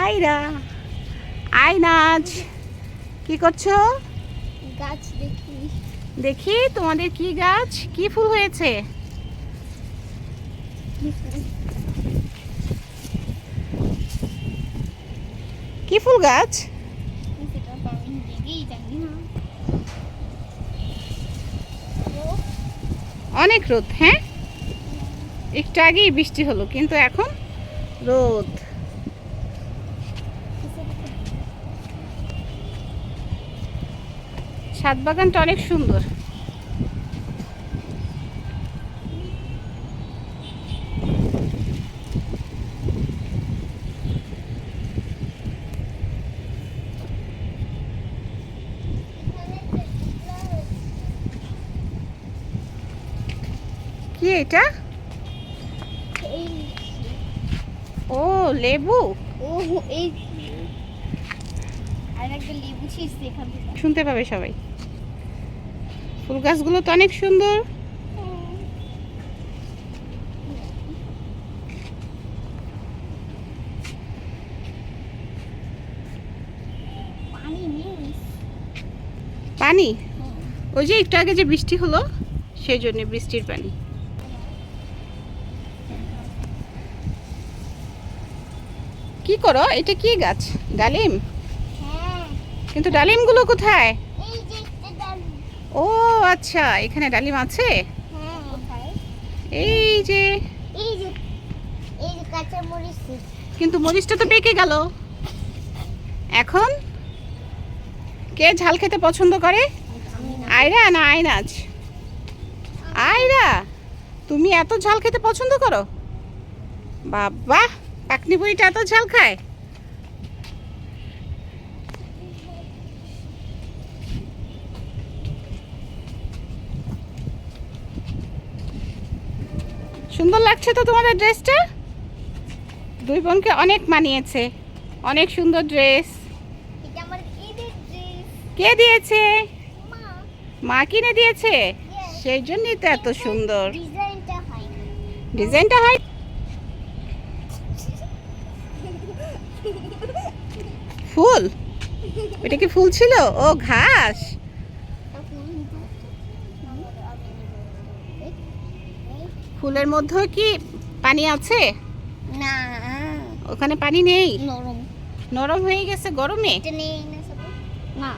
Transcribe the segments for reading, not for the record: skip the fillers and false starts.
আয়রা, আয়নাজ, কি করছো? গাছ দেখি। দেখি তোমাদের কি গাছ, কি ফুল হয়েছে? কি ফুল গাছ? সেটা তো আমি দেখেই জানি না। অনেক রোদ। হ্যাঁ, একটু আগেই বৃষ্টি হলো, কিন্তু এখন রোদ। ছাদ বাগানটা অনেক সুন্দর। কি এটা? ও লেবু। ও এই আর একটা লেবু ছিঁড়ছে এখান থেকে। শুনতে পাবে সবাই। ফুল গাছগুলো তো অনেক সুন্দর। পানি মিস। পানি ওই যে একটু আগে যে বৃষ্টি হলো, সেই জন্য বৃষ্টির পানি। কি করো? এটা কি গাছ? ডালিম? হ্যাঁ, কিন্তু ডালিমগুলো কোথায়? এই যে একটা ডালিম। ও আচ্ছা, এখানে ডালিম আছে। হ্যাঁ, কোথায়? এই যে, এই যে এই যে কাঁচা মরিচ। কিন্তু মরিচটা তো পেকে গেল। এখন কে ঝাল খেতে পছন্দ করে? আয়রা না আয়নাজ? আয়রা, তুমি এত ঝাল খেতে পছন্দ করো? বাবা, পাকনি বুড়িটা এত ঝাল খায়? সুন্দর লাগছে তো তোমাদের ড্রেসটা। দুই বোনকে অনেক মানিয়েছে, অনেক সুন্দর ড্রেস। এটা আমার ঈদের ড্রেস। কে দিয়েছে? মা, মা কিনে দিয়েছে, Yes. সেই জন্যই তো এত সুন্দর। ডিজাইনটা হয় না। ডিজাইনটা হয়। ফুল? ওটা কি ফুল ছিল? ও ঘাস। ফুলের মধ্যে কি পানি আছে? না, ওখানে পানি নেই, নরম। নরম হয়ে গেছে গরমে। এটা নেই না সব। না,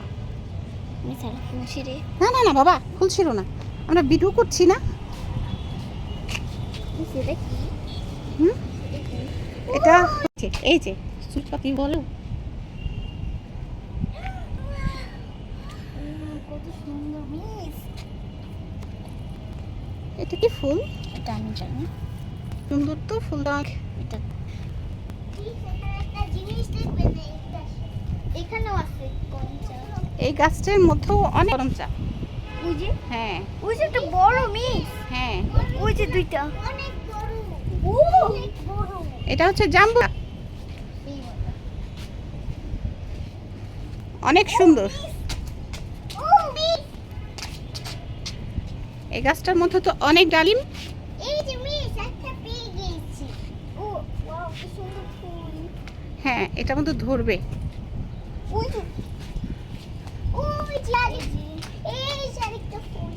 আমি সারা খুশি রে। না না না বাবা, ফুল ছিল না, আমরা ভিডিও করছি না। সেটা কি? হুম, এটা এই যে চুলপাতি বলো। কত সুন্দর মিস। এটা কি ফুল? এটা আমি জানি। সুন্দর তো ফুলটা। এটা একটা জিনিস দেখবেন, এখানেও আছে কঞ্চা। এই গাছটার মধ্যেও অনেক গরম চা। ওই যে, হ্যাঁ ওই যে একটা বড় মিস। হ্যাঁ, ওই যে দুইটা অনেক বড়। ও অনেক বড়। এটা হচ্ছে জাম্বু। অনেক সুন্দর। ও মিস, এই গাছটার মধ্যে তো অনেক ডালিম। এই যে মিস একটা পেয়ে গেছি। ও ওয়াও, কি সুন্দর ফুল। হ্যাঁ, এটার মধ্যে ধরবে। ওই যে, ওই যে এই যে আরেকটা ফুল।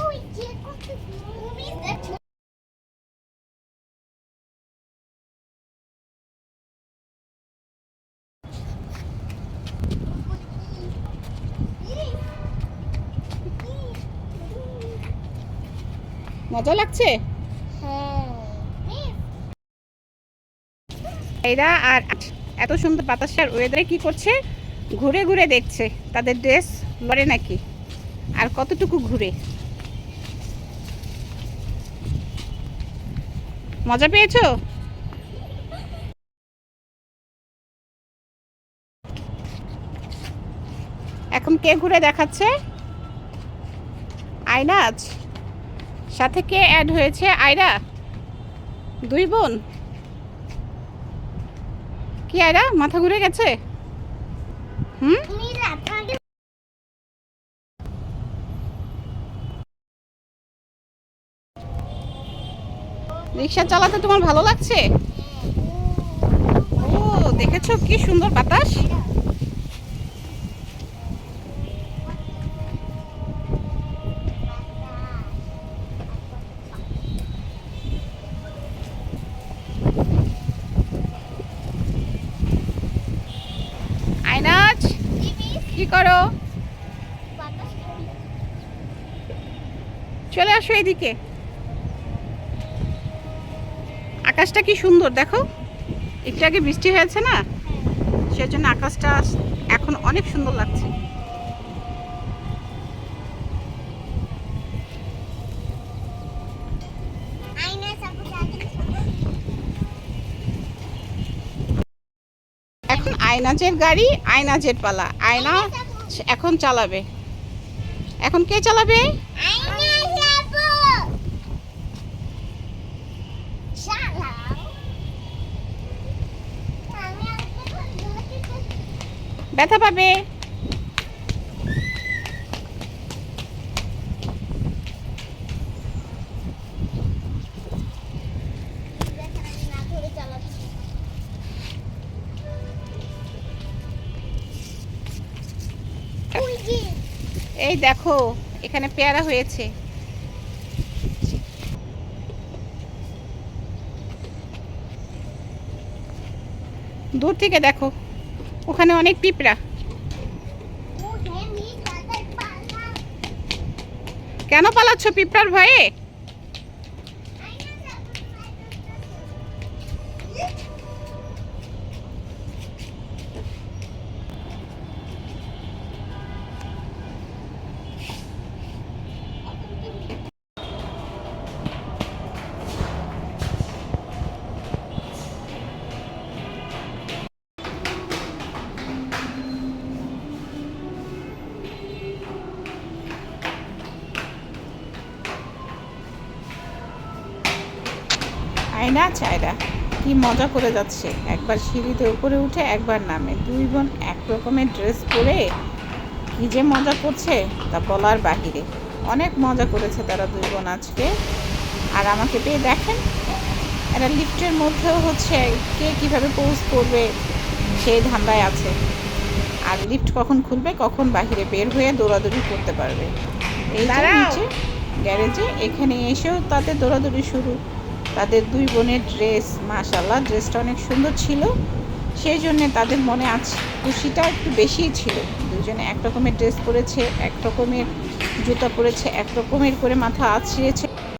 ওই যে কত ফুল মিস দেখো। মজা লাগছে। হ্যাঁ মিস, এরা আর এত সুন্দর বাতাসের ওয়েদারে কি করছে? ঘুরে ঘুরে দেখছে তাদের ড্রেস লড়ে নাকি, আর কতটুকু ঘুরে। মজা পেয়েছো? এখন কে ঘুরে দেখাচ্ছে? আয়নাজ, সাথে কে অ্যাড হয়েছে? আয়রা। দুই বোন। কি আয়রা, মাথা ঘুরে গেছে? হুম, মিস আপনাকে রিক্সা চালাতে তোমার ভালো লাগছে? দেখেছো কি সুন্দর বাতাস। আয়নাজ কি করো? চলে আসো এদিকে। আকাশটা কি সুন্দর দেখো, একটু আগে বৃষ্টি হয়েছে না, সেজন্য আকাশটা এখন অনেক সুন্দর লাগছে। এখন আয়নাজের গাড়ি, আয়নাজের পালা। আয়না এখন চালাবে। এখন কে চালাবে? ব্যথা পাবে। এই দেখো এখানে পেয়ারা হয়েছে। দূর থেকে দেখো, ওখানে অনেক পিঁপড়া। কেন পালাচ্ছ পিঁপড়ার ভয়ে? আয়না চায়রা কি মজা করে যাচ্ছে, একবার সিঁড়িতে উপরে উঠে একবার নামে। দুই বোন এক রকমের ড্রেস পরে কি যে মজা করছে তা বলার বাহিরে। অনেক মজা করেছে তারা দুই বোন আজকে। আর আমাকে পেয়ে দেখেন, এরা লিফটের মধ্যেও হচ্ছে কে কিভাবে পোজ করবে সেই ধান্দায় আছে। আর লিফট কখন খুলবে, কখন বাহিরে বের হয়ে দৌড়াদৌড়ি করতে পারবে। এই যে নিচে গ্যারেজে, এখানে এসেও তাদের দৌড়াদৌড়ি শুরু। তাদের দুই বোনের ড্রেস, মাশাআল্লাহ ড্রেসটা অনেক সুন্দর ছিল, সেই জন্যে তাদের মনে আছে খুশিটা একটু বেশিই ছিল। দুজনে এক রকমের ড্রেস পরেছে, এক রকমের জুতা পরেছে, এক রকমের করে মাথা আঁচড়িয়েছে।